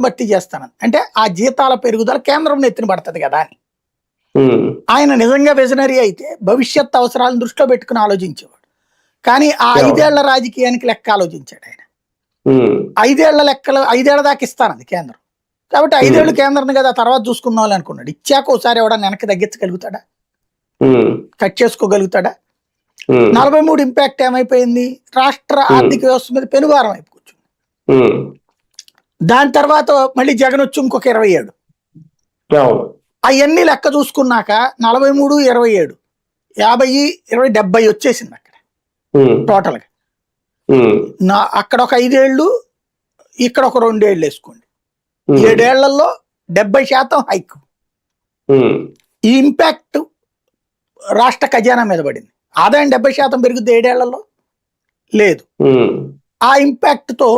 భర్తీ చేస్తానని. అంటే ఆ జీతాల పెరుగుదల కేంద్రం నెత్తిన పడుతుంది కదా అని. ఆయన నిజంగా విజనరీ అయితే భవిష్యత్ అవసరాలను దృష్టిలో పెట్టుకుని ఆలోచించేవాడు. కానీ ఆ 5 ఏళ్ల రాజకీయానికి లెక్క ఆలోచించాడు ఆయన. 5 ఏళ్ల లెక్కలు 5 ఏళ్ల దాకా ఇస్తానంది కేంద్రం. కాబట్టి 5 ఏళ్ళు కేంద్రం కదా తర్వాత చూసుకుందాం అనుకున్నాడు. ఇచ్చాక ఒకసారి ఎవడన్నా వెనక్కి తగ్గించగలుగుతాడా, కట్ చేసుకోగలుగుతాడా? 43 ఇంపాక్ట్ ఏమైపోయింది, రాష్ట్ర ఆర్థిక వ్యవస్థ మీద పెనుభారం అయిపోయింది. దాని తర్వాత మళ్ళీ జగన్ వచ్చి ఇంకొక 27. అవన్నీ లెక్క చూసుకున్నాక 43, 27, 50, 20, 70 వచ్చేసింది అక్కడ టోటల్ గా. అక్కడ ఒక 5 ఏళ్ళు, ఇక్కడ ఒక 2 ఏళ్ళు వేసుకోండి. 7 ఏళ్లలో 70% హైక్. ఈ ఇంపాక్ట్ రాష్ట్ర ఖజానా మీద పడింది. ఆదాయం 70% పెరుగుద్ది 7 ఏళ్లలో లేదు. ఆ ఇంపాక్ట్ తో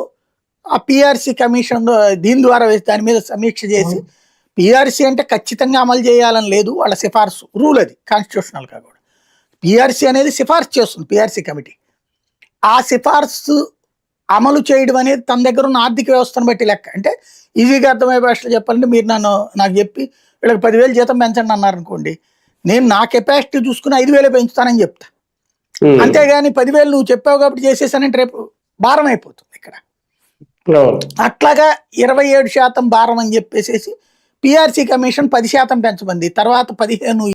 ఆ పిఆర్సీ కమిషన్ దీని ద్వారా వేసి దాని మీద సమీక్ష చేసి, పిఆర్సీ అంటే ఖచ్చితంగా అమలు చేయాలని లేదు, వాళ్ళ సిఫార్సు రూల్, అది కాన్స్టిట్యూషనల్ గా కూడా. పిఆర్సీ అనేది సిఫార్సు చేస్తుంది పిఆర్సీ కమిటీ. ఆ సిఫార్సు అమలు చేయడం అనేది తన దగ్గర ఉన్న ఆర్థిక వ్యవస్థను బట్టి లెక్క. అంటే ఈజీగా అర్థమయ్యే భాషలో చెప్పాలంటే, మీరు నాకు చెప్పి వీళ్ళకి 10,000 జీతం పెంచండి అన్నారు అనుకోండి, నేను నా కెపాసిటీ చూసుకుని 5,000 పెంచుతానని చెప్తా. అంతేగాని 10,000 నువ్వు చెప్పావు కాబట్టి చేసేసానంటే రేపు భారం అయిపోతుంది ఇక్కడ. అట్లాగా 27% భారం అని చెప్పేసి పిఆర్సీ కమిషన్ 10% పెంచమంది. తర్వాత 15